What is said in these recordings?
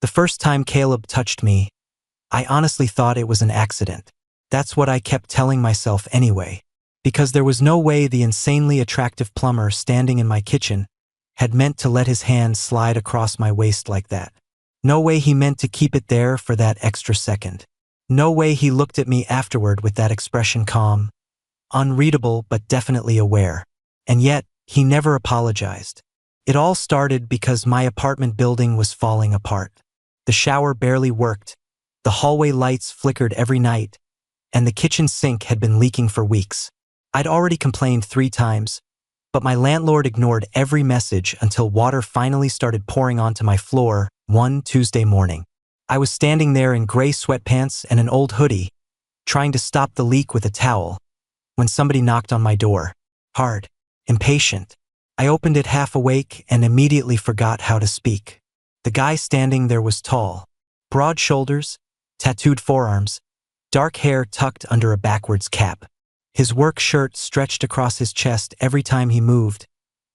The first time Caleb touched me, I honestly thought it was an accident. That's what I kept telling myself anyway, because there was no way the insanely attractive plumber standing in my kitchen had meant to let his hand slide across my waist like that. No way he meant to keep it there for that extra second. No way he looked at me afterward with that expression calm, unreadable but definitely aware. And yet, he never apologized. It all started because my apartment building was falling apart. The shower barely worked, the hallway lights flickered every night, and the kitchen sink had been leaking for weeks. I'd already complained 3 times, but my landlord ignored every message until water finally started pouring onto my floor one Tuesday morning. I was standing there in gray sweatpants and an old hoodie, trying to stop the leak with a towel, when somebody knocked on my door. Hard, impatient. I opened it half awake and immediately forgot how to speak. The guy standing there was tall, broad shoulders, tattooed forearms, dark hair tucked under a backwards cap. His work shirt stretched across his chest every time he moved,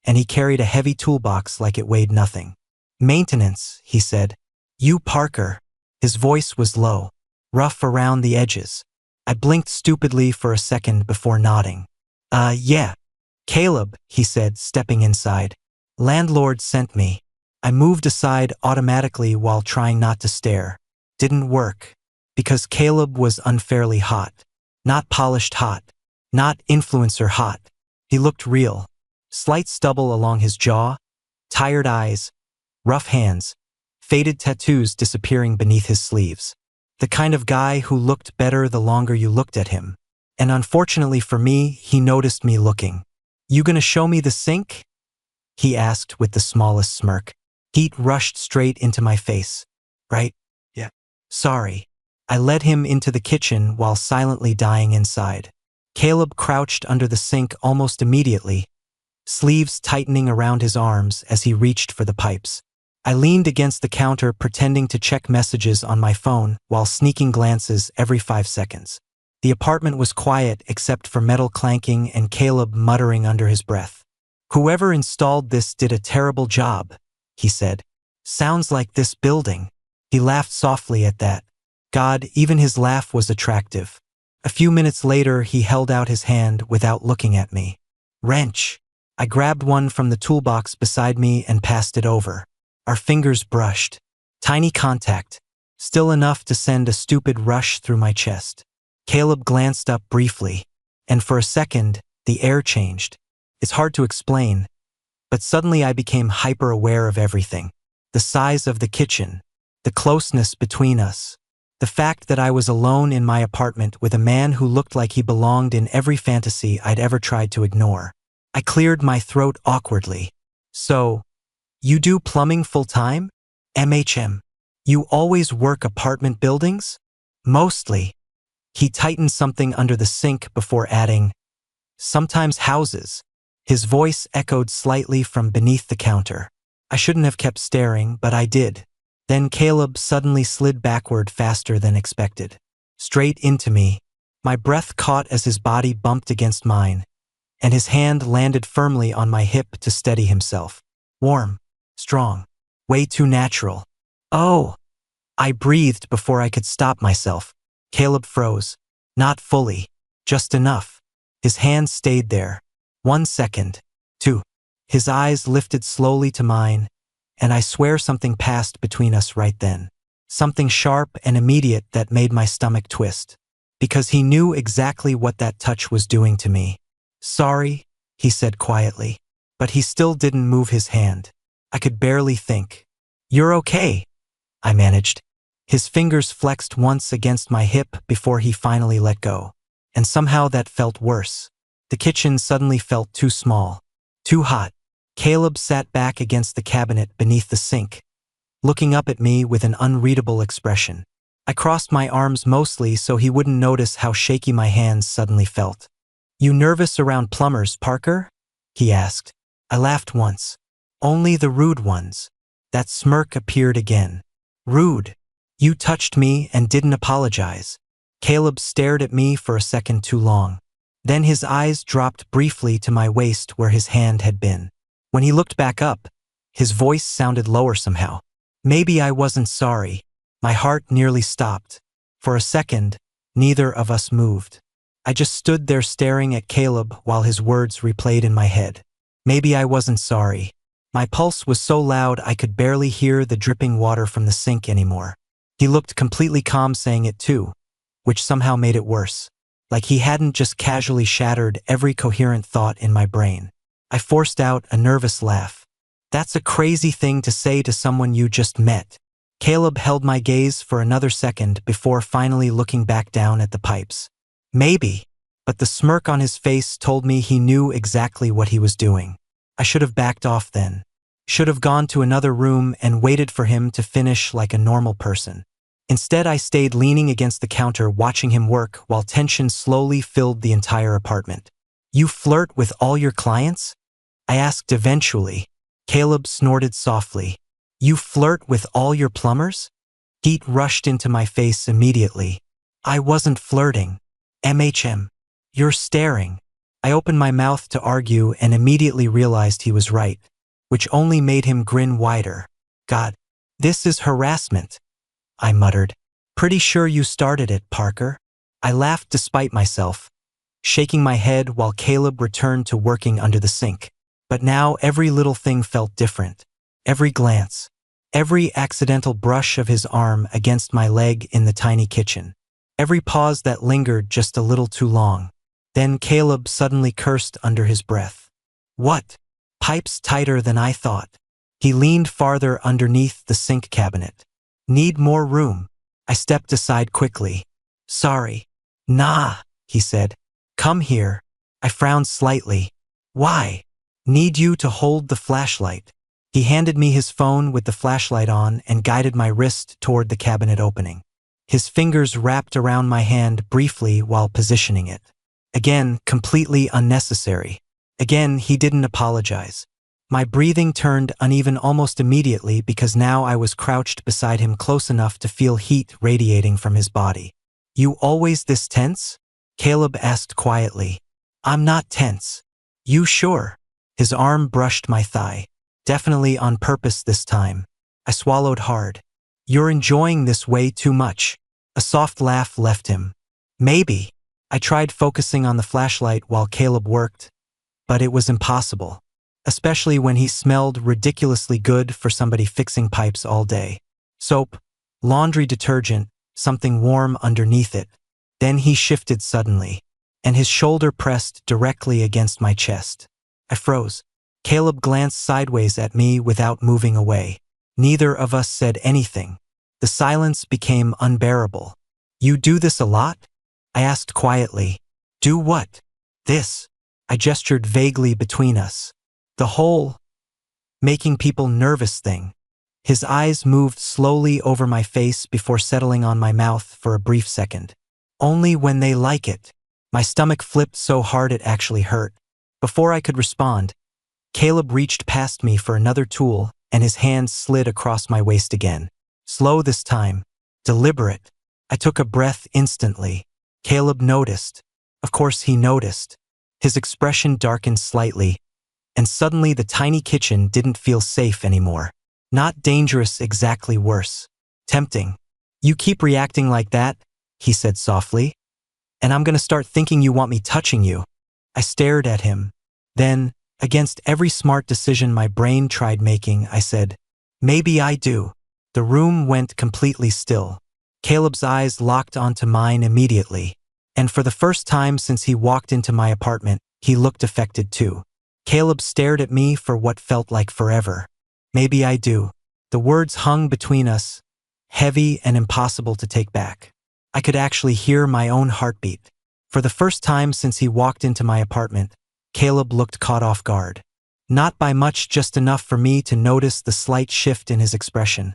and he carried a heavy toolbox like it weighed nothing. "Maintenance," he said. "You Parker." His voice was low, rough around the edges. I blinked stupidly for a second before nodding. Yeah. "Caleb," he said, stepping inside. "Landlord sent me." I moved aside automatically while trying not to stare. Didn't work, because Caleb was unfairly hot. Not polished hot. Not influencer hot. He looked real. Slight stubble along his jaw, tired eyes, rough hands, faded tattoos disappearing beneath his sleeves. The kind of guy who looked better the longer you looked at him. And unfortunately for me, he noticed me looking. "You gonna show me the sink?" he asked with the smallest smirk. Heat rushed straight into my face. "Right? Yeah. Sorry." I led him into the kitchen while silently dying inside. Caleb crouched under the sink almost immediately, sleeves tightening around his arms as he reached for the pipes. I leaned against the counter pretending to check messages on my phone while sneaking glances every 5 seconds. The apartment was quiet except for metal clanking and Caleb muttering under his breath. "Whoever installed this did a terrible job," he said. "Sounds like this building." He laughed softly at that. God, even his laugh was attractive. A few minutes later, he held out his hand without looking at me. "Wrench." I grabbed one from the toolbox beside me and passed it over. Our fingers brushed. Tiny contact, still enough to send a stupid rush through my chest. Caleb glanced up briefly, and for a second, the air changed. It's hard to explain, but suddenly I became hyper-aware of everything. The size of the kitchen, the closeness between us, the fact that I was alone in my apartment with a man who looked like he belonged in every fantasy I'd ever tried to ignore. I cleared my throat awkwardly. "So, you do plumbing full-time? MHM. You always work apartment buildings?" "Mostly." He tightened something under the sink before adding, "Sometimes houses." His voice echoed slightly from beneath the counter. I shouldn't have kept staring, but I did. Then Caleb suddenly slid backward faster than expected. Straight into me. My breath caught as his body bumped against mine, and his hand landed firmly on my hip to steady himself. Warm. Strong. Way too natural. "Oh!" I breathed before I could stop myself. Caleb froze. Not fully. Just enough. His hand stayed there. 1 second. 2. His eyes lifted slowly to mine, and I swear something passed between us right then. Something sharp and immediate that made my stomach twist. Because he knew exactly what that touch was doing to me. "Sorry," he said quietly, but he still didn't move his hand. I could barely think. "You're okay," I managed. His fingers flexed once against my hip before he finally let go. And somehow that felt worse. The kitchen suddenly felt too small. Too hot. Caleb sat back against the cabinet beneath the sink, looking up at me with an unreadable expression. I crossed my arms mostly so he wouldn't notice how shaky my hands suddenly felt. "You nervous around plumbers, Parker?" he asked. I laughed once. "Only the rude ones." That smirk appeared again. "Rude? You touched me and didn't apologize." Caleb stared at me for a second too long. Then his eyes dropped briefly to my waist where his hand had been. When he looked back up, his voice sounded lower somehow. Maybe I wasn't sorry. My heart nearly stopped. For a second, neither of us moved. I just stood there staring at Caleb while his words replayed in my head. Maybe I wasn't sorry. My pulse was so loud I could barely hear the dripping water from the sink anymore. He looked completely calm saying it too, which somehow made it worse. Like he hadn't just casually shattered every coherent thought in my brain. I forced out a nervous laugh. That's a crazy thing to say to someone you just met. Caleb held my gaze for another second before finally looking back down at the pipes. Maybe, but the smirk on his face told me he knew exactly what he was doing. I should have backed off then. Should have gone to another room and waited for him to finish like a normal person. Instead, I stayed leaning against the counter watching him work while tension slowly filled the entire apartment. You flirt with all your clients? I asked eventually. Caleb snorted softly. You flirt with all your plumbers? Heat rushed into my face immediately. I wasn't flirting. You're staring. I opened my mouth to argue and immediately realized he was right, which only made him grin wider. God, this is harassment, I muttered. Pretty sure you started it, Parker. I laughed despite myself, shaking my head while Caleb returned to working under the sink. But now every little thing felt different. Every glance, every accidental brush of his arm against my leg in the tiny kitchen. Every pause that lingered just a little too long. Then Caleb suddenly cursed under his breath. What? Pipes tighter than I thought. He leaned farther underneath the sink cabinet. Need more room. I stepped aside quickly. Sorry. Nah, he said. Come here. I frowned slightly. Why? Need you to hold the flashlight. He handed me his phone with the flashlight on and guided my wrist toward the cabinet opening. His fingers wrapped around my hand briefly while positioning it. Again, completely unnecessary. Again, he didn't apologize. My breathing turned uneven almost immediately because now I was crouched beside him close enough to feel heat radiating from his body. You always this tense? Caleb asked quietly. I'm not tense. You sure? His arm brushed my thigh. Definitely on purpose this time. I swallowed hard. You're enjoying this way too much. A soft laugh left him. Maybe. I tried focusing on the flashlight while Caleb worked, but it was impossible. Especially when he smelled ridiculously good for somebody fixing pipes all day. Soap, laundry detergent, something warm underneath it. Then he shifted suddenly, and his shoulder pressed directly against my chest. I froze. Caleb glanced sideways at me without moving away. Neither of us said anything. The silence became unbearable. You do this a lot? I asked quietly. Do what? This. I gestured vaguely between us. The whole making people nervous thing. His eyes moved slowly over my face before settling on my mouth for a brief second. Only when they like it. My stomach flipped so hard it actually hurt. Before I could respond, Caleb reached past me for another tool and his hand slid across my waist again. Slow this time. Deliberate. I took a breath instantly. Caleb noticed. Of course he noticed. His expression darkened slightly, and suddenly the tiny kitchen didn't feel safe anymore. Not dangerous, exactly worse. Tempting. You keep reacting like that, he said softly, and I'm gonna start thinking you want me touching you. I stared at him. Then, against every smart decision my brain tried making, I said, maybe I do. The room went completely still. Caleb's eyes locked onto mine immediately, and for the first time since he walked into my apartment, he looked affected too. Caleb stared at me for what felt like forever. Maybe I do. The words hung between us, heavy and impossible to take back. I could actually hear my own heartbeat. For the first time since he walked into my apartment, Caleb looked caught off guard. Not by much, just enough for me to notice the slight shift in his expression.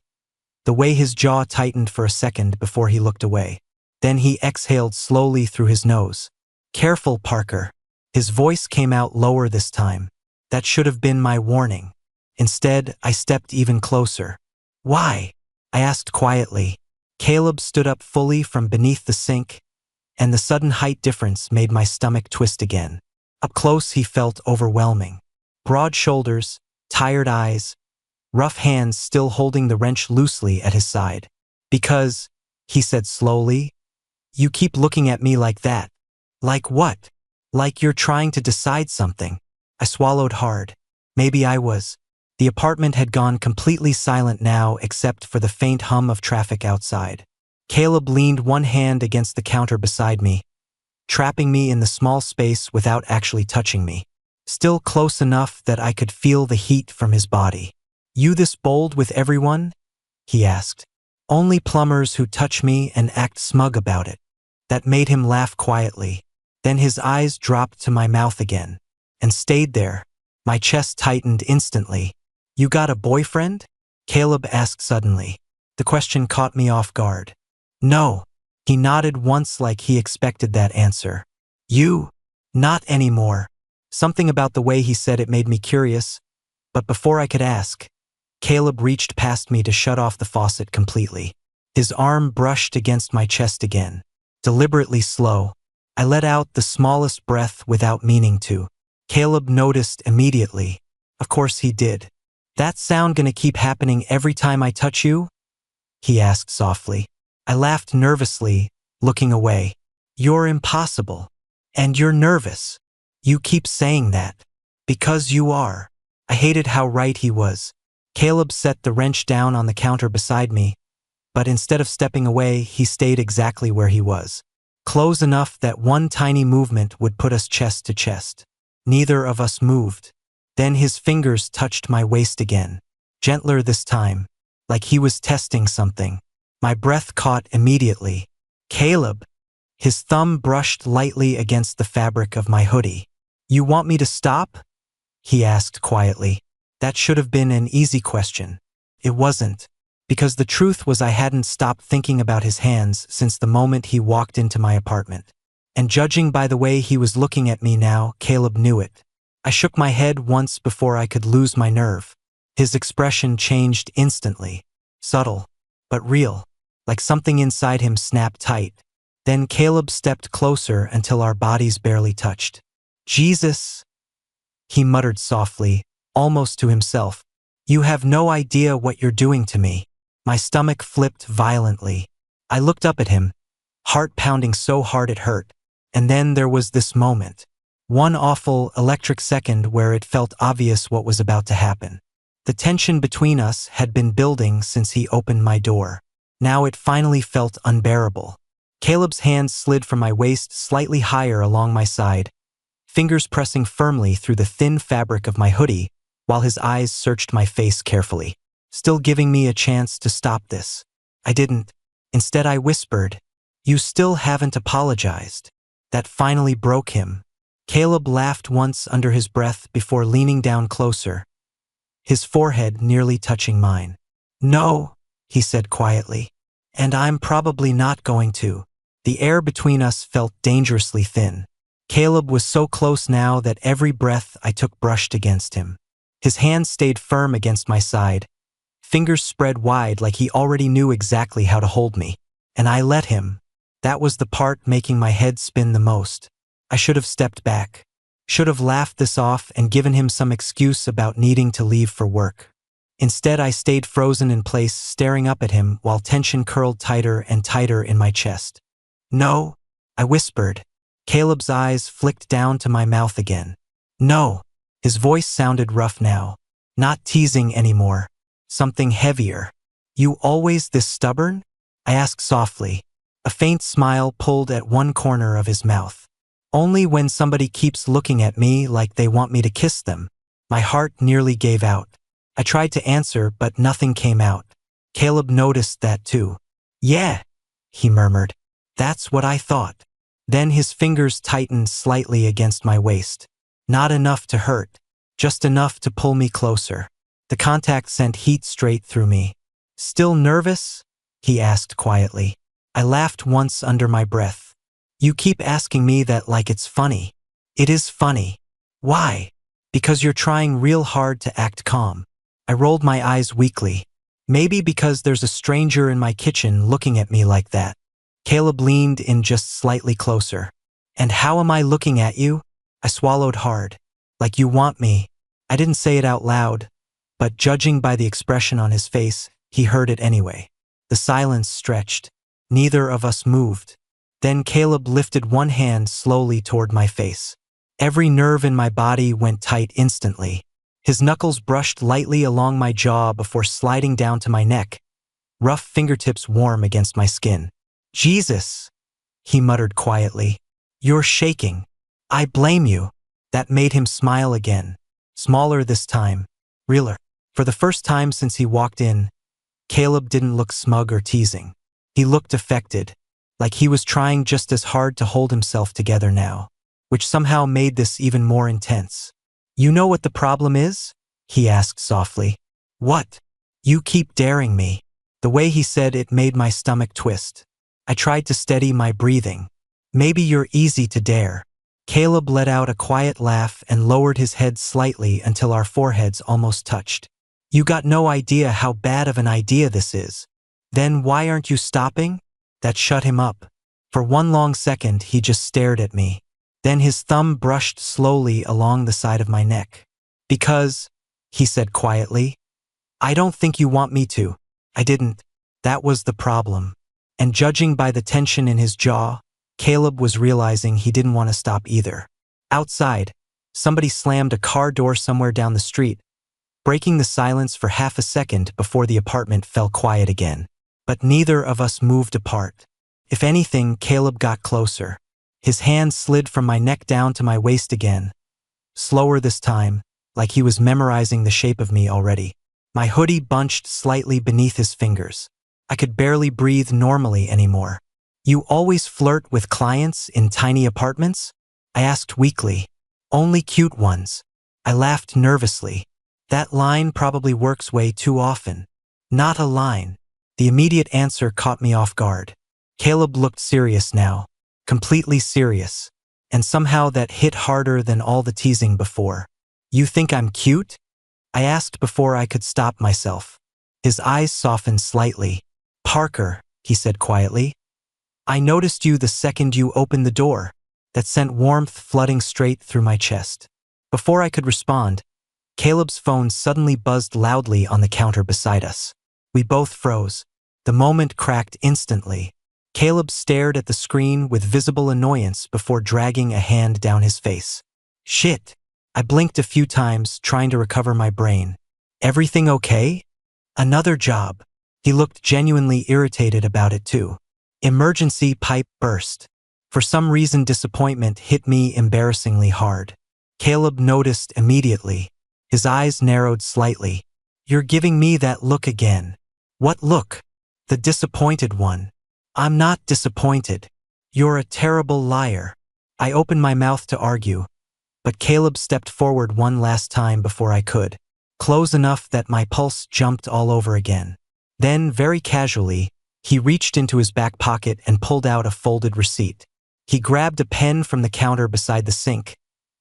The way his jaw tightened for a second before he looked away. Then he exhaled slowly through his nose. Careful, Parker. His voice came out lower this time. That should have been my warning. Instead, I stepped even closer. Why? I asked quietly. Caleb stood up fully from beneath the sink, and the sudden height difference made my stomach twist again. Up close, he felt overwhelming. Broad shoulders, tired eyes, rough hands still holding the wrench loosely at his side. Because, he said slowly, you keep looking at me like that. Like what? Like you're trying to decide something. I swallowed hard. Maybe I was. The apartment had gone completely silent now except for the faint hum of traffic outside. Caleb leaned one hand against the counter beside me, trapping me in the small space without actually touching me. Still close enough that I could feel the heat from his body. You this bold with everyone? He asked. Only plumbers who touch me and act smug about it. That made him laugh quietly. Then his eyes dropped to my mouth again. And stayed there. My chest tightened instantly. You got a boyfriend? Caleb asked suddenly. The question caught me off guard. No. He nodded once like he expected that answer. You? Not anymore. Something about the way he said it made me curious. But before I could ask, Caleb reached past me to shut off the faucet completely. His arm brushed against my chest again. Deliberately slow. I let out the smallest breath without meaning to. Caleb noticed immediately. Of course he did. That sound gonna keep happening every time I touch you? He asked softly. I laughed nervously, looking away. You're impossible. And you're nervous. You keep saying that. Because you are. I hated how right he was. Caleb set the wrench down on the counter beside me, but instead of stepping away, he stayed exactly where he was. Close enough that one tiny movement would put us chest to chest. Neither of us moved. Then his fingers touched my waist again. Gentler this time, like he was testing something. My breath caught immediately. Caleb! His thumb brushed lightly against the fabric of my hoodie. You want me to stop? He asked quietly. That should have been an easy question. It wasn't. Because the truth was I hadn't stopped thinking about his hands since the moment he walked into my apartment. And judging by the way he was looking at me now, Caleb knew it. I shook my head once before I could lose my nerve. His expression changed instantly. Subtle, but real. Like something inside him snapped tight. Then Caleb stepped closer until our bodies barely touched. Jesus! He muttered softly, almost to himself. You have no idea what you're doing to me. My stomach flipped violently. I looked up at him, heart pounding so hard it hurt. And then there was this moment. One awful, electric second where it felt obvious what was about to happen. The tension between us had been building since he opened my door. Now it finally felt unbearable. Caleb's hand slid from my waist slightly higher along my side, fingers pressing firmly through the thin fabric of my hoodie, while his eyes searched my face carefully, still giving me a chance to stop this. I didn't. Instead I whispered, "You still haven't apologized." That finally broke him. Caleb laughed once under his breath before leaning down closer, his forehead nearly touching mine. "No," he said quietly. "And I'm probably not going to." The air between us felt dangerously thin. Caleb was so close now that every breath I took brushed against him. His hand stayed firm against my side, fingers spread wide like he already knew exactly how to hold me. And I let him. That was the part making my head spin the most. I should have stepped back. Should have laughed this off and given him some excuse about needing to leave for work. Instead, I stayed frozen in place, staring up at him while tension curled tighter and tighter in my chest. "No," I whispered. Caleb's eyes flicked down to my mouth again. "No." His voice sounded rough now. Not teasing anymore. Something heavier. "You always this stubborn?" I asked softly. A faint smile pulled at one corner of his mouth. "Only when somebody keeps looking at me like they want me to kiss them." My heart nearly gave out. I tried to answer, but nothing came out. Caleb noticed that too. "Yeah," he murmured. "That's what I thought." Then his fingers tightened slightly against my waist. Not enough to hurt, just enough to pull me closer. The contact sent heat straight through me. "Still nervous?" he asked quietly. I laughed once under my breath. "You keep asking me that like it's funny." "It is funny." "Why?" "Because you're trying real hard to act calm." I rolled my eyes weakly. "Maybe because there's a stranger in my kitchen looking at me like that." Caleb leaned in just slightly closer. "And how am I looking at you?" I swallowed hard. "Like you want me." I didn't say it out loud, but judging by the expression on his face, he heard it anyway. The silence stretched. Neither of us moved. Then Caleb lifted one hand slowly toward my face. Every nerve in my body went tight instantly. His knuckles brushed lightly along my jaw before sliding down to my neck, rough fingertips warm against my skin. "Jesus," he muttered quietly. "You're shaking. I blame you." That made him smile again. Smaller this time. Realer. For the first time since he walked in, Caleb didn't look smug or teasing. He looked affected, like he was trying just as hard to hold himself together now, which somehow made this even more intense. "You know what the problem is?" he asked softly. "What?" "You keep daring me." The way he said it made my stomach twist. I tried to steady my breathing. "Maybe you're easy to dare." Caleb let out a quiet laugh and lowered his head slightly until our foreheads almost touched. "You got no idea how bad of an idea this is." "Then why aren't you stopping?" That shut him up. For one long second, he just stared at me. Then his thumb brushed slowly along the side of my neck. "Because," he said quietly, "I don't think you want me to." I didn't. That was the problem. And judging by the tension in his jaw, Caleb was realizing he didn't want to stop either. Outside, somebody slammed a car door somewhere down the street, breaking the silence for half a second before the apartment fell quiet again. But neither of us moved apart. If anything, Caleb got closer. His hand slid from my neck down to my waist again. Slower this time, like he was memorizing the shape of me already. My hoodie bunched slightly beneath his fingers. I could barely breathe normally anymore. "You always flirt with clients in tiny apartments?" I asked weakly. "Only cute ones." I laughed nervously. That line probably works way too often. Not a line. The immediate answer caught me off guard. Caleb looked serious now. Completely serious. And somehow that hit harder than all the teasing before. "You think I'm cute?" I asked before I could stop myself. His eyes softened slightly. "Parker," he said quietly, "I noticed you the second you opened the door." That sent warmth flooding straight through my chest. Before I could respond, Caleb's phone suddenly buzzed loudly on the counter beside us. We both froze. The moment cracked instantly. Caleb stared at the screen with visible annoyance before dragging a hand down his face. "Shit." I blinked a few times, trying to recover my brain. "Everything okay?" "Another job." He looked genuinely irritated about it too. "Emergency pipe burst." For some reason, disappointment hit me embarrassingly hard. Caleb noticed immediately. His eyes narrowed slightly. "You're giving me that look again." "What look?" "The disappointed one." "I'm not disappointed." "You're a terrible liar." I opened my mouth to argue, but Caleb stepped forward one last time before I could. Close enough that my pulse jumped all over again. Then, very casually, he reached into his back pocket and pulled out a folded receipt. He grabbed a pen from the counter beside the sink,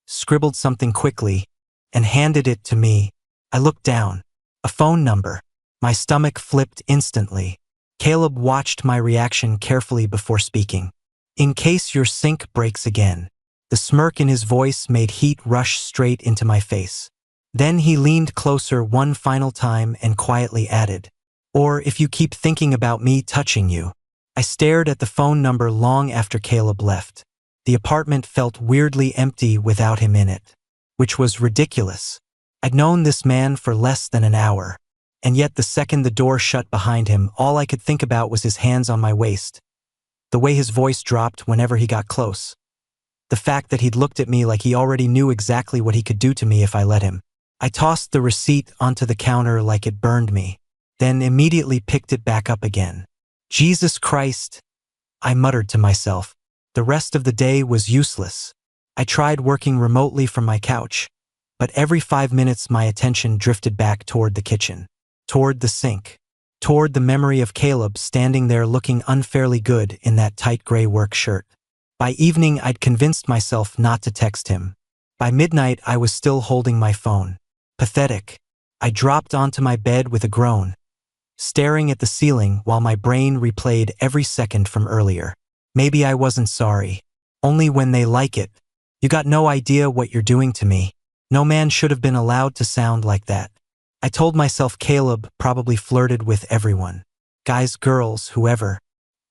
scribbled something quickly, and handed it to me. I looked down. A phone number. My stomach flipped instantly. Caleb watched my reaction carefully before speaking. "In case your sink breaks again." The smirk in his voice made heat rush straight into my face. Then he leaned closer one final time and quietly added, "Or if you keep thinking about me touching you." I stared at the phone number long after Caleb left. The apartment felt weirdly empty without him in it, which was ridiculous. I'd known this man for less than an hour, and yet the second the door shut behind him, all I could think about was his hands on my waist, the way his voice dropped whenever he got close, the fact that he'd looked at me like he already knew exactly what he could do to me if I let him. I tossed the receipt onto the counter like it burned me, then immediately picked it back up again. "Jesus Christ," I muttered to myself. The rest of the day was useless. I tried working remotely from my couch, but every 5 minutes my attention drifted back toward the kitchen, toward the sink, toward the memory of Caleb standing there looking unfairly good in that tight gray work shirt. By evening, I'd convinced myself not to text him. By midnight, I was still holding my phone. Pathetic. I dropped onto my bed with a groan, staring at the ceiling while my brain replayed every second from earlier. Maybe I wasn't sorry. Only when they like it. "You got no idea what you're doing to me." No man should have been allowed to sound like that. I told myself Caleb probably flirted with everyone. Guys, girls, whoever.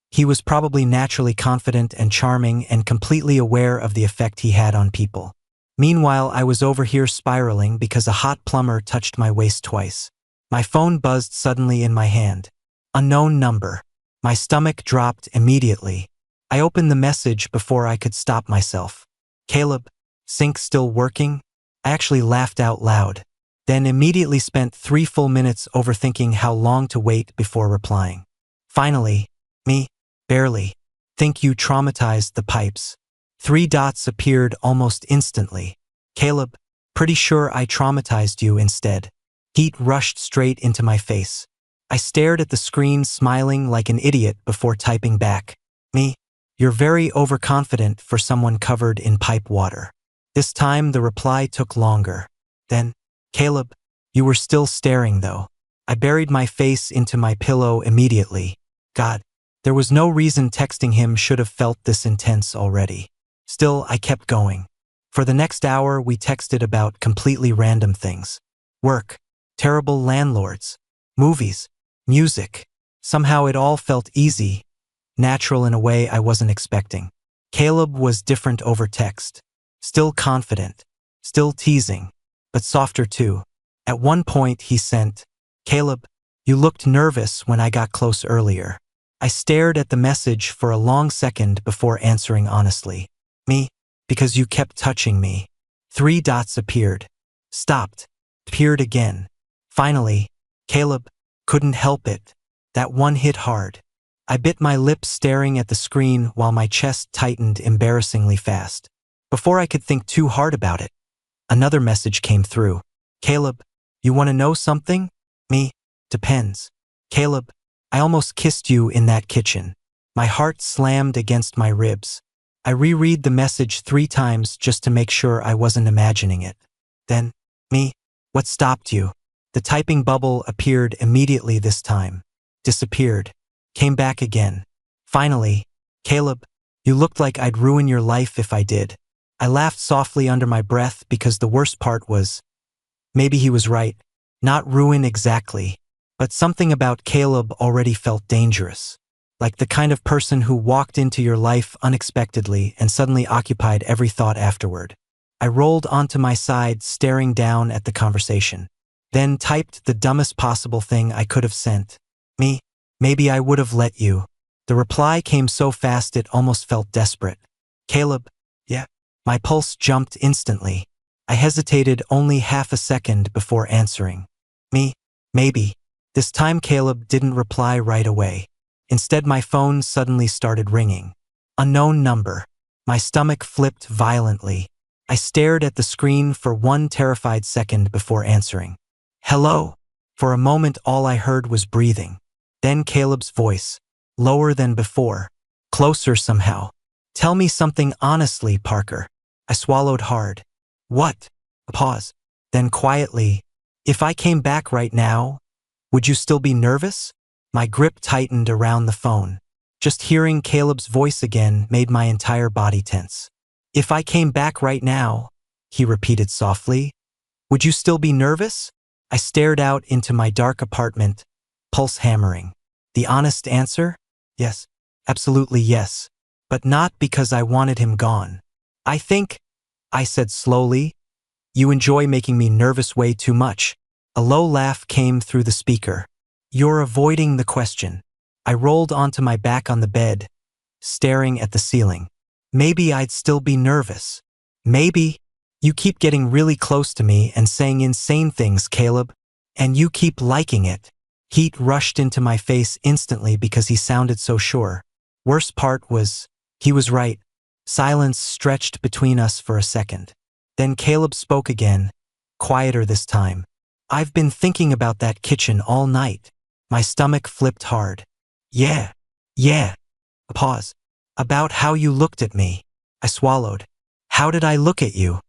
He was probably naturally confident and charming and completely aware of the effect he had on people. Meanwhile, I was over here spiraling because a hot plumber touched my waist twice. My phone buzzed suddenly in my hand. Unknown number. My stomach dropped immediately. I opened the message before I could stop myself. Caleb, sync still working? I actually laughed out loud. Then immediately spent 3 full minutes overthinking how long to wait before replying. Finally, me, barely. Think you traumatized the pipes. 3 dots appeared almost instantly. Caleb, pretty sure I traumatized you instead. Heat rushed straight into my face. I stared at the screen smiling like an idiot before typing back. Me, you're very overconfident for someone covered in pipe water. This time the reply took longer. Then, Caleb, you were still staring though. I buried my face into my pillow immediately. God, there was no reason texting him should have felt this intense already. Still, I kept going. For the next hour, we texted about completely random things. Work, terrible landlords, movies, music. Somehow it all felt easy, natural in a way I wasn't expecting. Caleb was different over text. Still confident, still teasing, but softer too. At one point he sent, Caleb, you looked nervous when I got close earlier. I stared at the message for a long second before answering honestly. Me, because you kept touching me. 3 dots appeared. Stopped. Appeared again. Finally, Caleb, couldn't help it. That one hit hard. I bit my lip staring at the screen while my chest tightened embarrassingly fast. Before I could think too hard about it, another message came through. Caleb, you want to know something? Me, depends. Caleb, I almost kissed you in that kitchen. My heart slammed against my ribs. I reread the message 3 times just to make sure I wasn't imagining it. Then, me, what stopped you? The typing bubble appeared immediately this time. Disappeared. Came back again. Finally, Caleb, you looked like I'd ruin your life if I did. I laughed softly under my breath because the worst part was, maybe he was right. Not ruin exactly, but something about Caleb already felt dangerous. Like the kind of person who walked into your life unexpectedly and suddenly occupied every thought afterward. I rolled onto my side, staring down at the conversation. Then typed the dumbest possible thing I could have sent. Me, maybe I would have let you. The reply came so fast it almost felt desperate. Caleb, yeah. My pulse jumped instantly. I hesitated only half a second before answering. Me, maybe. This time Caleb didn't reply right away. Instead, my phone suddenly started ringing. Unknown number. My stomach flipped violently. I stared at the screen for 1 terrified second before answering. Hello. For a moment, all I heard was breathing. Then Caleb's voice, lower than before, closer somehow. Tell me something honestly, Parker. I swallowed hard. What? A pause. Then quietly, if I came back right now, would you still be nervous? My grip tightened around the phone. Just hearing Caleb's voice again made my entire body tense. If I came back right now, he repeated softly, would you still be nervous? I stared out into my dark apartment, pulse hammering. The honest answer? Yes. Absolutely yes. But not because I wanted him gone. I think, I said slowly, you enjoy making me nervous way too much. A low laugh came through the speaker. You're avoiding the question. I rolled onto my back on the bed, staring at the ceiling. Maybe I'd still be nervous. Maybe. You keep getting really close to me and saying insane things, Caleb. And you keep liking it. Heat rushed into my face instantly because he sounded so sure. Worst part was, he was right. Silence stretched between us for a second. Then Caleb spoke again, quieter this time. I've been thinking about that kitchen all night. My stomach flipped hard. Yeah. A pause. About how you looked at me. I swallowed. How did I look at you?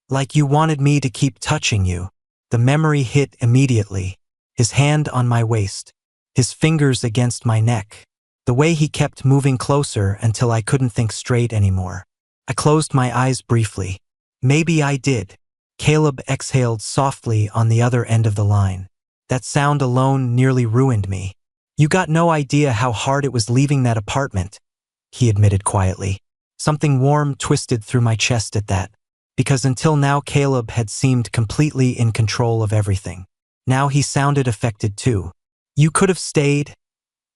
Like you wanted me to keep touching you. The memory hit immediately. His hand on my waist. His fingers against my neck. The way he kept moving closer until I couldn't think straight anymore. I closed my eyes briefly. Maybe I did. Caleb exhaled softly on the other end of the line. That sound alone nearly ruined me. You got no idea how hard it was leaving that apartment, he admitted quietly. Something warm twisted through my chest at that, because until now Caleb had seemed completely in control of everything. Now he sounded affected too. You could have stayed,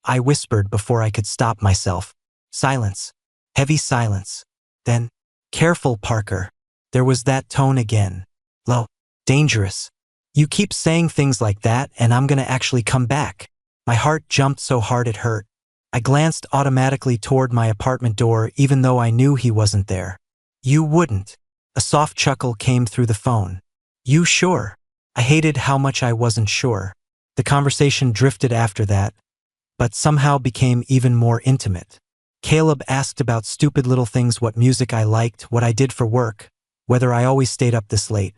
I whispered before I could stop myself. Silence. Heavy silence. Then, careful, Parker. There was that tone again. Low. Dangerous. You keep saying things like that and I'm gonna actually come back. My heart jumped so hard it hurt. I glanced automatically toward my apartment door even though I knew he wasn't there. You wouldn't. A soft chuckle came through the phone. You sure? I hated how much I wasn't sure. The conversation drifted after that, but somehow became even more intimate. Caleb asked about stupid little things, what music I liked, what I did for work, whether I always stayed up this late.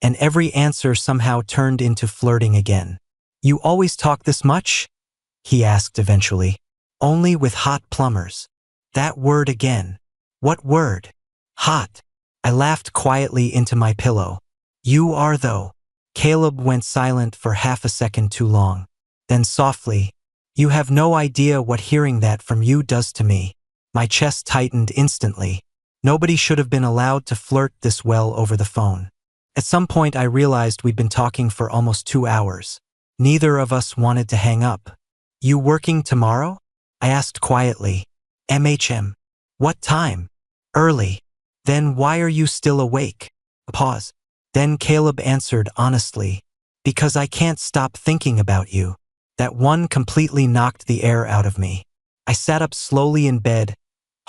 And every answer somehow turned into flirting again. You always talk this much? He asked eventually. Only with hot plumbers. That word again. What word? Hot. I laughed quietly into my pillow. You are though. Caleb went silent for half a second too long. Then softly, you have no idea what hearing that from you does to me. My chest tightened instantly. Nobody should have been allowed to flirt this well over the phone. At some point I realized we'd been talking for almost 2 hours. Neither of us wanted to hang up. You working tomorrow? I asked quietly. What time? Early. Then why are you still awake? A pause. Then Caleb answered honestly. Because I can't stop thinking about you. That one completely knocked the air out of me. I sat up slowly in bed,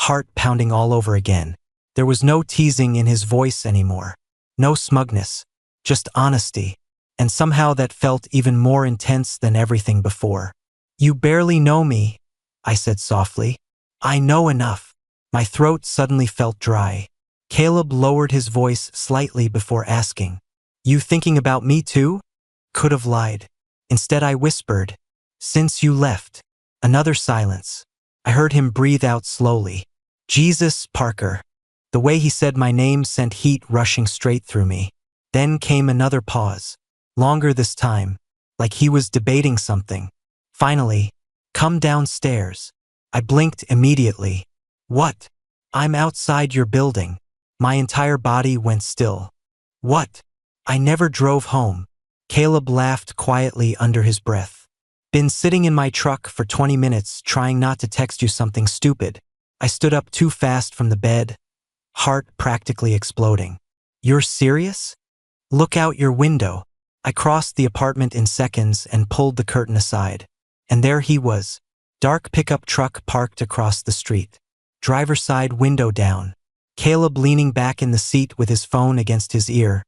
heart pounding all over again. There was no teasing in his voice anymore. No smugness. Just honesty. And somehow that felt even more intense than everything before. You barely know me, I said softly. I know enough. My throat suddenly felt dry. Caleb lowered his voice slightly before asking. You thinking about me too? Could have lied. Instead I whispered. Since you left. Another silence. I heard him breathe out slowly. Jesus, Parker. The way he said my name sent heat rushing straight through me. Then came another pause. Longer this time. Like he was debating something. Finally, come downstairs. I blinked immediately. What? I'm outside your building. My entire body went still. What? I never drove home. Caleb laughed quietly under his breath. Been sitting in my truck for 20 minutes trying not to text you something stupid. I stood up too fast from the bed, heart practically exploding. You're serious? Look out your window. I crossed the apartment in seconds and pulled the curtain aside. And there he was. Dark pickup truck parked across the street. Driver's side window down. Caleb leaning back in the seat with his phone against his ear,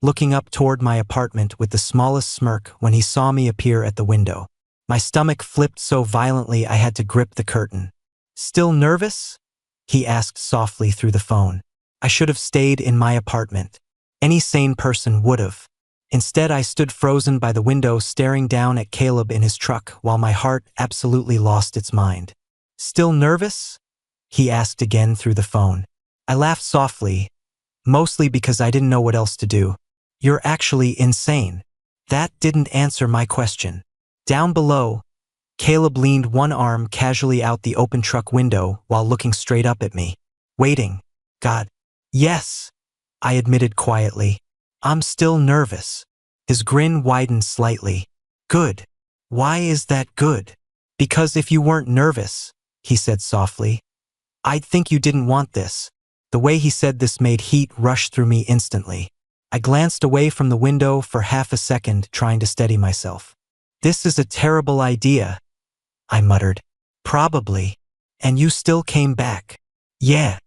looking up toward my apartment with the smallest smirk when he saw me appear at the window. My stomach flipped so violently I had to grip the curtain. Still nervous? He asked softly through the phone. I should have stayed in my apartment. Any sane person would have. Instead, I stood frozen by the window staring down at Caleb in his truck while my heart absolutely lost its mind. Still nervous? He asked again through the phone. I laughed softly, mostly because I didn't know what else to do. You're actually insane. That didn't answer my question. Down below, Caleb leaned one arm casually out the open truck window while looking straight up at me. Waiting. God. Yes, I admitted quietly. I'm still nervous. His grin widened slightly. Good. Why is that good? Because if you weren't nervous, he said softly, I'd think you didn't want this. The way he said this made heat rush through me instantly. I glanced away from the window for half a second, trying to steady myself. This is a terrible idea, I muttered. Probably. And you still came back. Yeah.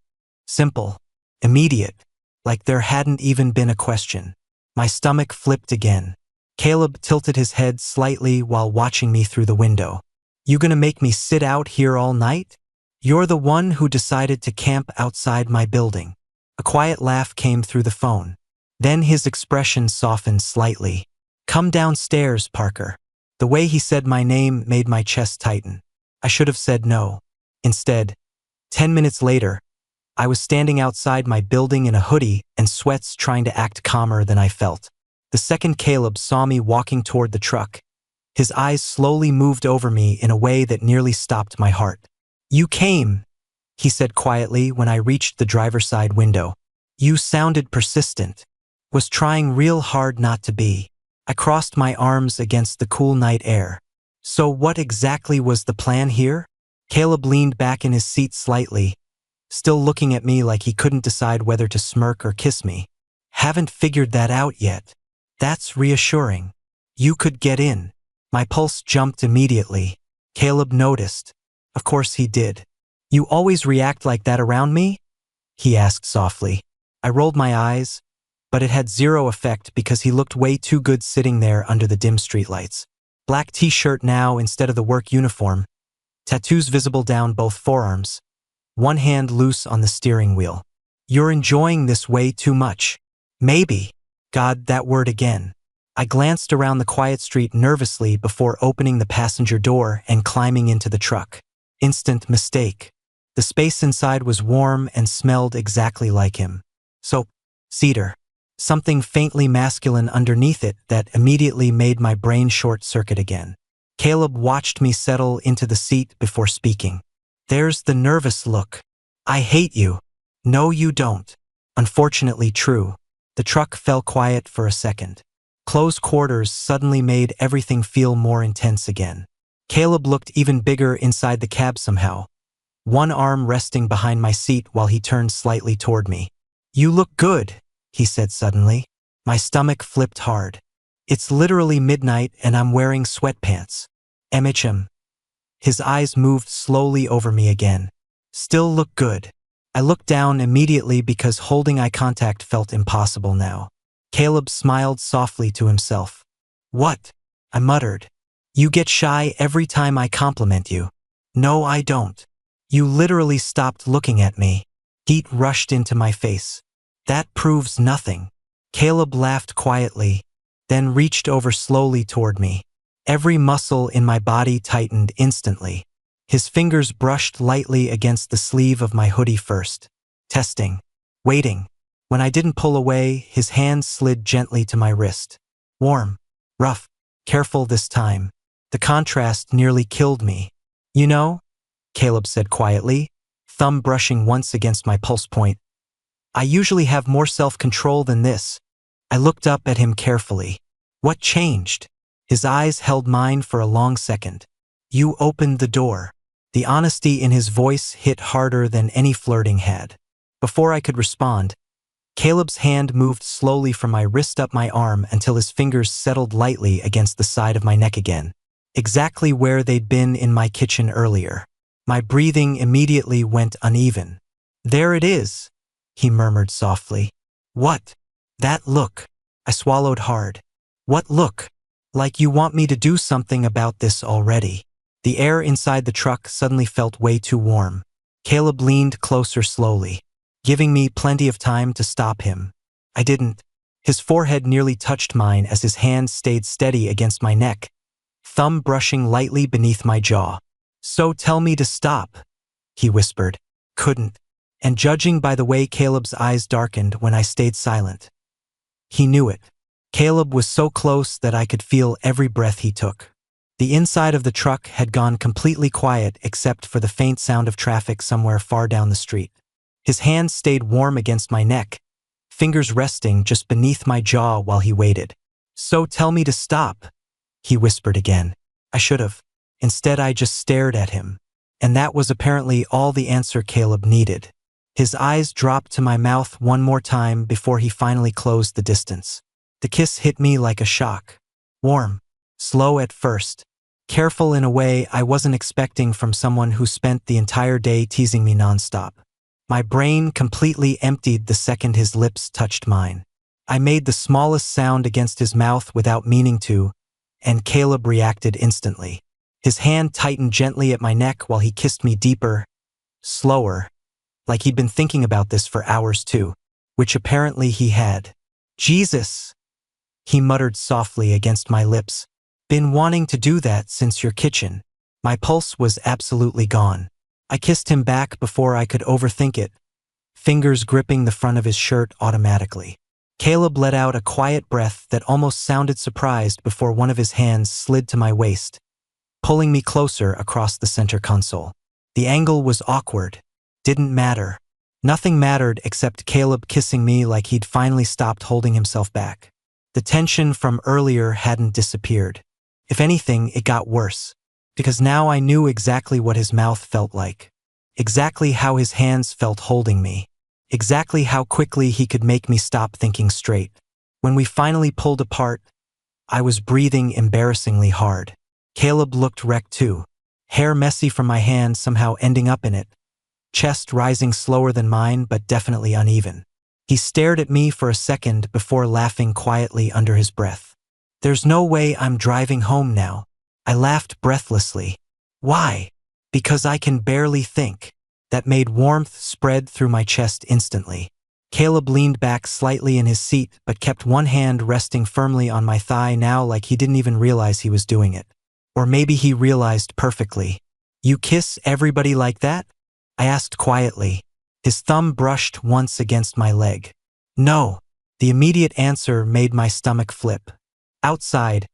Simple. Immediate. Like there hadn't even been a question. My stomach flipped again. Caleb tilted his head slightly while watching me through the window. You gonna make me sit out here all night? You're the one who decided to camp outside my building. A quiet laugh came through the phone. Then his expression softened slightly. Come downstairs, Parker. The way he said my name made my chest tighten. I should have said no. Instead, 10 minutes later, I was standing outside my building in a hoodie and sweats trying to act calmer than I felt. The second Caleb saw me walking toward the truck, his eyes slowly moved over me in a way that nearly stopped my heart. "You came," he said quietly when I reached the driver's side window. "You sounded persistent." Was trying real hard not to be. I crossed my arms against the cool night air. "So what exactly was the plan here?" Caleb leaned back in his seat slightly, still looking at me like he couldn't decide whether to smirk or kiss me. "Haven't figured that out yet." "That's reassuring. You could get in." My pulse jumped immediately. Caleb noticed. Of course he did. "You always react like that around me?" he asked softly. I rolled my eyes, but it had zero effect because he looked way too good sitting there under the dim streetlights. Black t-shirt now instead of the work uniform, tattoos visible down both forearms, one hand loose on the steering wheel. "You're enjoying this way too much." "Maybe." God, that word again. I glanced around the quiet street nervously before opening the passenger door and climbing into the truck. Instant mistake. The space inside was warm and smelled exactly like him. Soap. Cedar. Something faintly masculine underneath it that immediately made my brain short-circuit again. Caleb watched me settle into the seat before speaking. "There's the nervous look. I hate you." "No, you don't." Unfortunately true. The truck fell quiet for a second. Close quarters suddenly made everything feel more intense again. Caleb looked even bigger inside the cab somehow, one arm resting behind my seat while he turned slightly toward me. "You look good," he said suddenly. My stomach flipped hard. "It's literally midnight and I'm wearing sweatpants." "MHM." His eyes moved slowly over me again. "Still look good." I looked down immediately because holding eye contact felt impossible now. Caleb smiled softly to himself. "What?" I muttered. "You get shy every time I compliment you." "No, I don't." "You literally stopped looking at me." Heat rushed into my face. "That proves nothing." Caleb laughed quietly, then reached over slowly toward me. Every muscle in my body tightened instantly. His fingers brushed lightly against the sleeve of my hoodie first. Testing. Waiting. When I didn't pull away, his hand slid gently to my wrist. Warm. Rough. Careful this time. The contrast nearly killed me. "You know," Caleb said quietly, thumb brushing once against my pulse point, "I usually have more self-control than this." I looked up at him carefully. "What changed?" His eyes held mine for a long second. "You opened the door." The honesty in his voice hit harder than any flirting had. Before I could respond, Caleb's hand moved slowly from my wrist up my arm until his fingers settled lightly against the side of my neck again, exactly where they'd been in my kitchen earlier. My breathing immediately went uneven. "There it is," he murmured softly. "What?" "That look." I swallowed hard. "What look?" "Like you want me to do something about this already." The air inside the truck suddenly felt way too warm. Caleb leaned closer slowly, giving me plenty of time to stop him. I didn't. His forehead nearly touched mine as his hand stayed steady against my neck, thumb brushing lightly beneath my jaw. "So tell me to stop," he whispered. Couldn't. And judging by the way Caleb's eyes darkened when I stayed silent, he knew it. Caleb was so close that I could feel every breath he took. The inside of the truck had gone completely quiet except for the faint sound of traffic somewhere far down the street. His hand stayed warm against my neck, fingers resting just beneath my jaw while he waited. "So tell me to stop," he whispered again. I should have. Instead, I just stared at him. And that was apparently all the answer Caleb needed. His eyes dropped to my mouth one more time before he finally closed the distance. The kiss hit me like a shock. Warm. Slow at first. Careful in a way I wasn't expecting from someone who spent the entire day teasing me nonstop. My brain completely emptied the second his lips touched mine. I made the smallest sound against his mouth without meaning to, and Caleb reacted instantly. His hand tightened gently at my neck while he kissed me deeper, slower, like he'd been thinking about this for hours too, which apparently he had. "Jesus," he muttered softly against my lips. "Been wanting to do that since your kitchen." My pulse was absolutely gone. I kissed him back before I could overthink it, fingers gripping the front of his shirt automatically. Caleb let out a quiet breath that almost sounded surprised before one of his hands slid to my waist, pulling me closer across the center console. The angle was awkward. Didn't matter. Nothing mattered except Caleb kissing me like he'd finally stopped holding himself back. The tension from earlier hadn't disappeared. If anything, it got worse. Because now I knew exactly what his mouth felt like. Exactly how his hands felt holding me. Exactly how quickly he could make me stop thinking straight. When we finally pulled apart, I was breathing embarrassingly hard. Caleb looked wrecked too. Hair messy from my hand somehow ending up in it. Chest rising slower than mine but definitely uneven. He stared at me for a second before laughing quietly under his breath. "There's no way I'm driving home now." I laughed breathlessly. "Why?" "Because I can barely think." That made warmth spread through my chest instantly. Caleb leaned back slightly in his seat but kept one hand resting firmly on my thigh now like he didn't even realize he was doing it. Or maybe he realized perfectly. "You kiss everybody like that?" I asked quietly. His thumb brushed once against my leg. "No." The immediate answer made my stomach flip. Outside,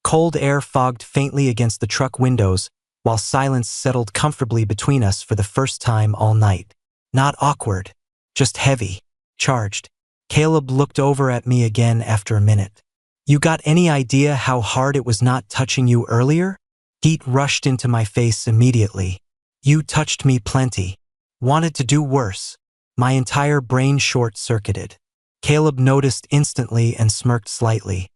cold air fogged faintly against the truck windows, while silence settled comfortably between us for the first time all night. Not awkward, just heavy, charged. Caleb looked over at me again after a minute. "You got any idea how hard it was not touching you earlier?" Heat rushed into my face immediately. "You touched me plenty. Wanted to do worse." My entire brain short-circuited. Caleb noticed instantly and smirked slightly.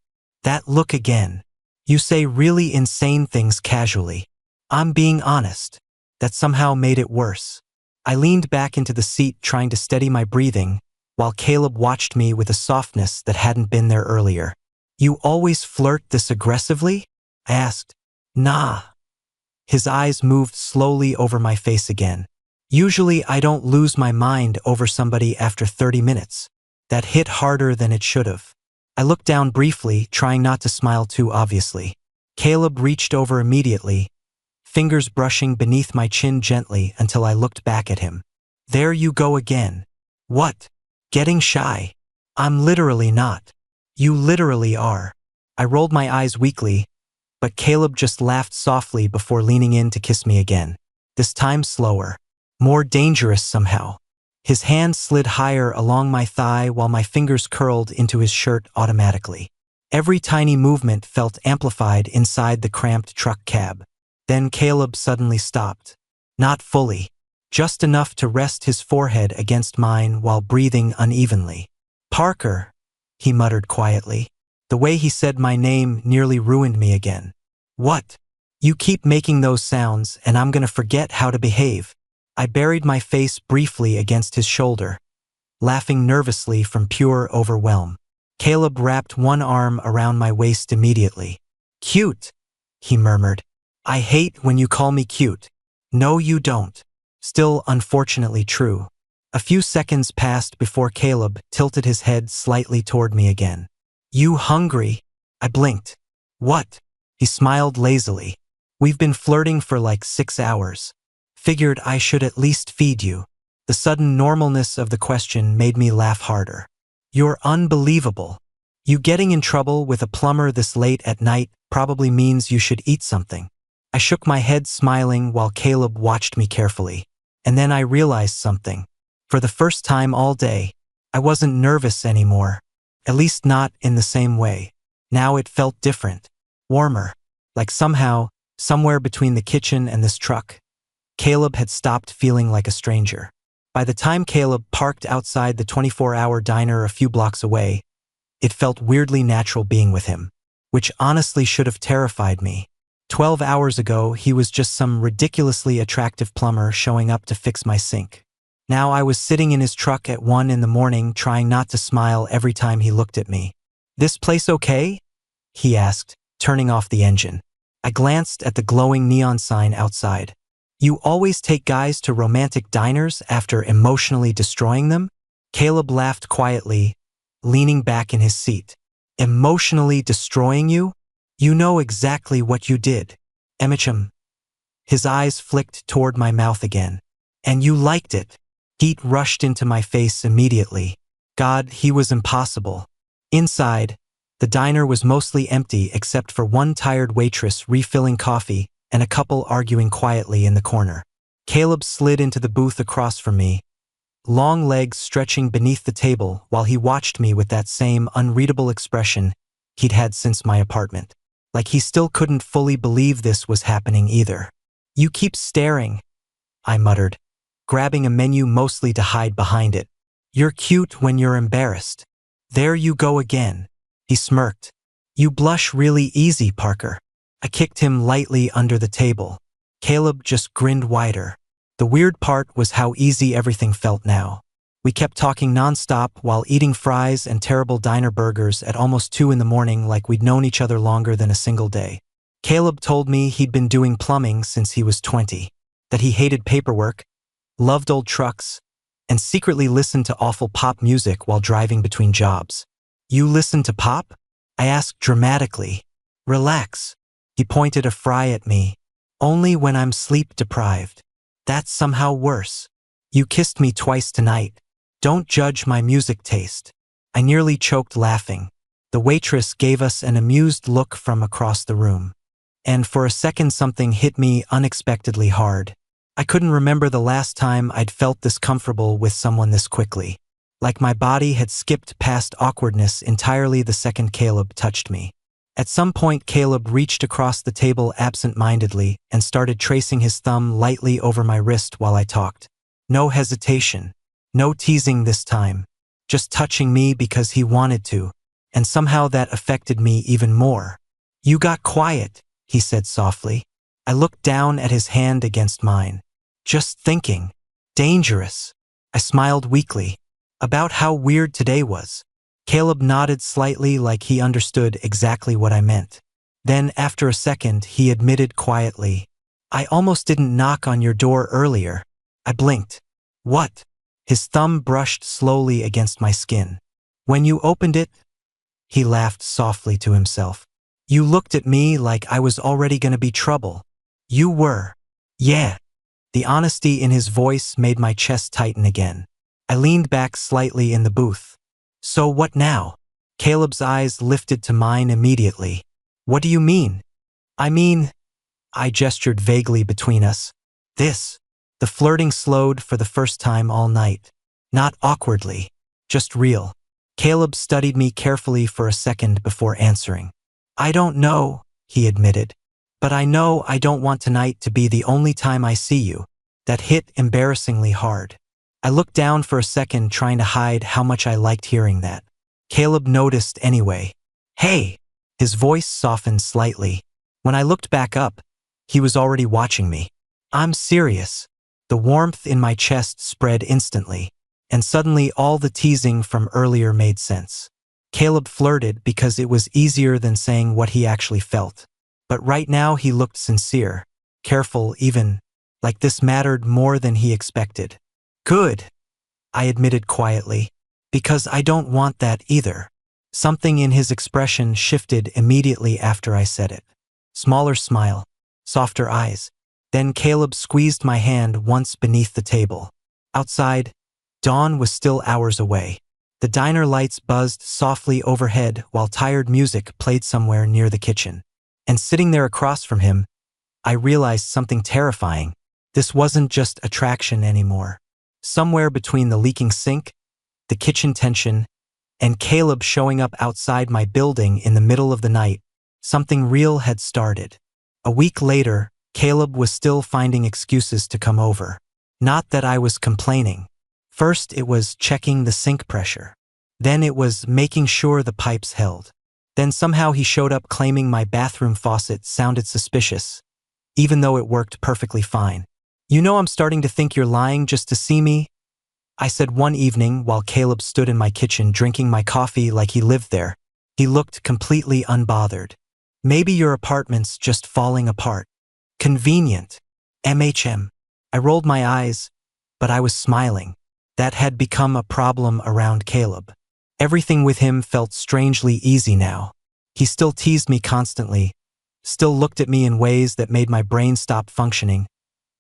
"That look again. You say really insane things casually." "I'm being honest." That somehow made it worse. I leaned back into the seat trying to steady my breathing, while Caleb watched me with a softness that hadn't been there earlier. "You always flirt this aggressively?" I asked. "Nah." His eyes moved slowly over my face again. "Usually I don't lose my mind over somebody after 30 minutes. That hit harder than it should have." I looked down briefly, trying not to smile too obviously. Caleb reached over immediately, fingers brushing beneath my chin gently until I looked back at him. "There you go again." "What? Getting shy?" "I'm literally not." "You literally are." I rolled my eyes weakly, but Caleb just laughed softly before leaning in to kiss me again. This time slower. More dangerous somehow. His hand slid higher along my thigh while my fingers curled into his shirt automatically. Every tiny movement felt amplified inside the cramped truck cab. Then Caleb suddenly stopped. Not fully. Just enough to rest his forehead against mine while breathing unevenly. "Parker," he muttered quietly. The way he said my name nearly ruined me again. "What?" "You keep making those sounds and I'm gonna forget how to behave." I buried my face briefly against his shoulder, laughing nervously from pure overwhelm. Caleb wrapped one arm around my waist immediately. "Cute," he murmured. "I hate when you call me cute." "No, you don't." Still unfortunately true. A few seconds passed before Caleb tilted his head slightly toward me again. "You hungry?" I blinked. "What?" He smiled lazily. "We've been flirting for like 6 hours. Figured I should at least feed you." The sudden normalness of the question made me laugh harder. "You're unbelievable. You getting in trouble with a plumber this late at night probably means you should eat something." I shook my head smiling while Caleb watched me carefully. And then I realized something. For the first time all day, I wasn't nervous anymore. At least not in the same way. Now it felt different. Warmer. Like somehow, somewhere between the kitchen and this truck, Caleb had stopped feeling like a stranger. By the time Caleb parked outside the 24-hour diner a few blocks away, it felt weirdly natural being with him, which honestly should have terrified me. 12 hours ago, he was just some ridiculously attractive plumber showing up to fix my sink. Now I was sitting in his truck at 1 in the morning trying not to smile every time he looked at me. "This place okay?" he asked, turning off the engine. I glanced at the glowing neon sign outside. "You always take guys to romantic diners after emotionally destroying them?" Caleb laughed quietly, leaning back in his seat. "Emotionally destroying you? You know exactly what you did. Emicham." His eyes flicked toward my mouth again. "And you liked it." Heat rushed into my face immediately. God, he was impossible. Inside, the diner was mostly empty except for one tired waitress refilling coffee and a couple arguing quietly in the corner. Caleb slid into the booth across from me, long legs stretching beneath the table while he watched me with that same unreadable expression he'd had since my apartment. Like he still couldn't fully believe this was happening either. "You keep staring," I muttered, grabbing a menu mostly to hide behind it. "You're cute when you're embarrassed." "There you go again," he smirked. "You blush really easy, Parker." I kicked him lightly under the table. Caleb just grinned wider. The weird part was how easy everything felt now. We kept talking nonstop while eating fries and terrible diner burgers at almost 2 in the morning like we'd known each other longer than a single day. Caleb told me he'd been doing plumbing since he was 20, that he hated paperwork, loved old trucks, and secretly listened to awful pop music while driving between jobs. "You listen to pop?" I asked dramatically. "Relax." He pointed a fry at me. "Only when I'm sleep-deprived. That's somehow worse. You kissed me twice tonight. Don't judge my music taste." I nearly choked laughing. The waitress gave us an amused look from across the room. And for a second something hit me unexpectedly hard. I couldn't remember the last time I'd felt this comfortable with someone this quickly. Like my body had skipped past awkwardness entirely the second Caleb touched me. At some point, Caleb reached across the table absent-mindedly and started tracing his thumb lightly over my wrist while I talked. No hesitation. No teasing this time. Just touching me because he wanted to, and somehow that affected me even more. "You got quiet," he said softly. I looked down at his hand against mine. "Just thinking. Dangerous." I smiled weakly. "About how weird today was." Caleb nodded slightly like he understood exactly what I meant. Then, after a second, he admitted quietly, "I almost didn't knock on your door earlier." I blinked. "What?" His thumb brushed slowly against my skin. "When you opened it," he laughed softly to himself. "You looked at me like I was already gonna be trouble." "You were." "Yeah." The honesty in his voice made my chest tighten again. I leaned back slightly in the booth. "So what now?" Caleb's eyes lifted to mine immediately. "What do you mean?" "I mean," I gestured vaguely between us. "This." The flirting slowed for the first time all night. Not awkwardly, just real. Caleb studied me carefully for a second before answering. "I don't know," he admitted. "But I know I don't want tonight to be the only time I see you." That hit embarrassingly hard. I looked down for a second, trying to hide how much I liked hearing that. Caleb noticed anyway. "Hey!" His voice softened slightly. When I looked back up, he was already watching me. "I'm serious." The warmth in my chest spread instantly, and suddenly all the teasing from earlier made sense. Caleb flirted because it was easier than saying what he actually felt. But right now he looked sincere, careful even, like this mattered more than he expected. "Good," I admitted quietly, "because I don't want that either." Something in his expression shifted immediately after I said it. Smaller smile, softer eyes. Then Caleb squeezed my hand once beneath the table. Outside, dawn was still hours away. The diner lights buzzed softly overhead while tired music played somewhere near the kitchen. And sitting there across from him, I realized something terrifying. This wasn't just attraction anymore. Somewhere between the leaking sink, the kitchen tension, and Caleb showing up outside my building in the middle of the night, something real had started. A week later, Caleb was still finding excuses to come over. Not that I was complaining. First it was checking the sink pressure. Then it was making sure the pipes held. Then somehow he showed up claiming my bathroom faucet sounded suspicious, even though it worked perfectly fine. "You know I'm starting to think you're lying just to see me," I said one evening while Caleb stood in my kitchen drinking my coffee like he lived there. He looked completely unbothered. "Maybe your apartment's just falling apart." "Convenient. MHM. I rolled my eyes, but I was smiling. That had become a problem around Caleb. Everything with him felt strangely easy now. He still teased me constantly, still looked at me in ways that made my brain stop functioning.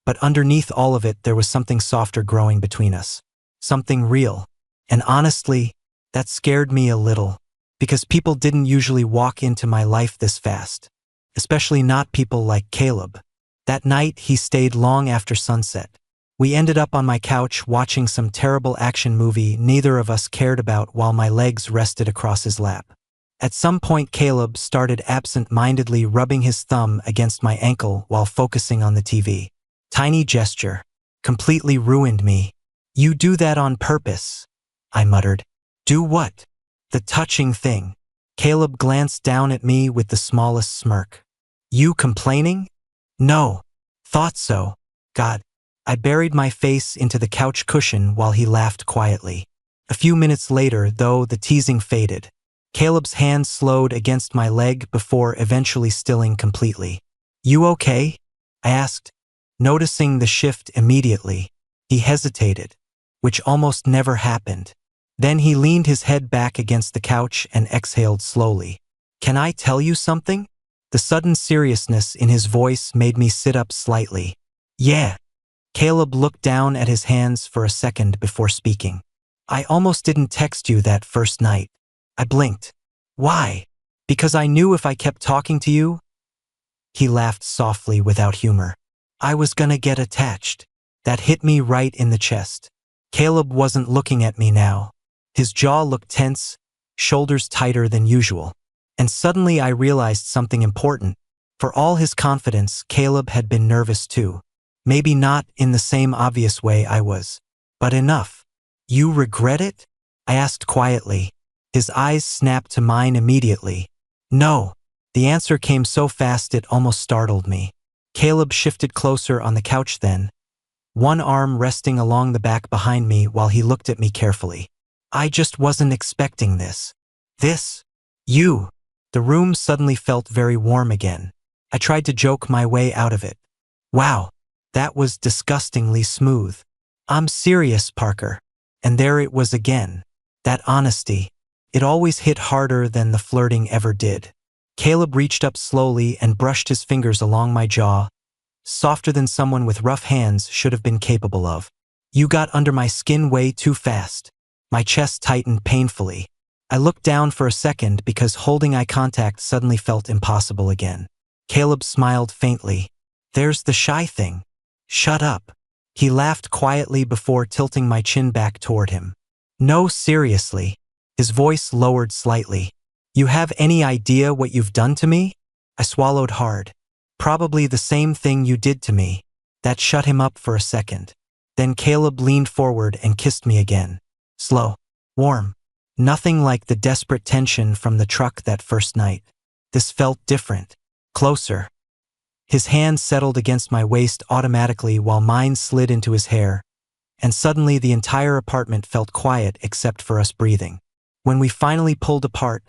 But underneath all of it, there was something softer growing between us. Something real. And honestly, that scared me a little. because people didn't usually walk into my life this fast, especially not people like Caleb. That night, he stayed long after sunset. We ended up on my couch watching some terrible action movie neither of us cared about while my legs rested across his lap. At some point, Caleb started absent-mindedly rubbing his thumb against my ankle while focusing on the TV. Tiny gesture. Completely ruined me. "You do that on purpose," I muttered. "Do what?" "The touching thing." Caleb glanced down at me with the smallest smirk. "You complaining?" "No. Thought so." God. I buried my face into the couch cushion while he laughed quietly. A few minutes later, though, the teasing faded. Caleb's hand slowed against my leg before eventually stilling completely. "You okay?" I asked, noticing the shift immediately. He hesitated, which almost never happened. Then he leaned his head back against the couch and exhaled slowly. "Can I tell you something?" The sudden seriousness in his voice made me sit up slightly. "Yeah." Caleb looked down at his hands for a second before speaking. "I almost didn't text you that first night." I blinked. "Why?" "Because I knew if I kept talking to you." He laughed softly without humor. "I was gonna get attached." That hit me right in the chest. Caleb wasn't looking at me now. His jaw looked tense, shoulders tighter than usual. And suddenly I realized something important. For all his confidence, Caleb had been nervous too. Maybe not in the same obvious way I was, but enough. "You regret it?" I asked quietly. His eyes snapped to mine immediately. "No." The answer came so fast it almost startled me. Caleb shifted closer on the couch then, one arm resting along the back behind me while he looked at me carefully. "I just wasn't expecting this." "This? You?" The room suddenly felt very warm again. I tried to joke my way out of it. "Wow, that was disgustingly smooth." "I'm serious, Parker." And there it was again. That honesty. It always hit harder than the flirting ever did. Caleb reached up slowly and brushed his fingers along my jaw, softer than someone with rough hands should have been capable of. "You got under my skin way too fast." My chest tightened painfully. I looked down for a second because holding eye contact suddenly felt impossible again. Caleb smiled faintly. "There's the shy thing." "Shut up." He laughed quietly before tilting my chin back toward him. "No, seriously." His voice lowered slightly. "You have any idea what you've done to me?" I swallowed hard. "Probably the same thing you did to me." That shut him up for a second. Then Caleb leaned forward and kissed me again. Slow. Warm. Nothing like the desperate tension from the truck that first night. This felt different. Closer. His hand settled against my waist automatically while mine slid into his hair, and suddenly the entire apartment felt quiet except for us breathing. When we finally pulled apart,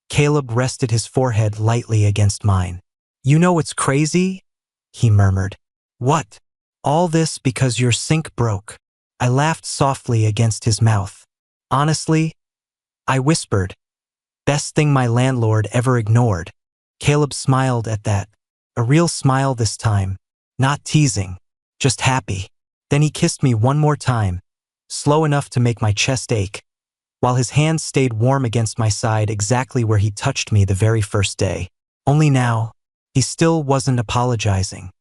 Caleb rested his forehead lightly against mine. "You know what's crazy?" he murmured. "What?" "All this because your sink broke." I laughed softly against his mouth. "Honestly," I whispered, "best thing my landlord ever ignored." Caleb smiled at that. A real smile this time. Not teasing. Just happy. Then he kissed me one more time, slow enough to make my chest ache, while his hands stayed warm against my side exactly where he touched me the very first day. Only now, he still wasn't apologizing.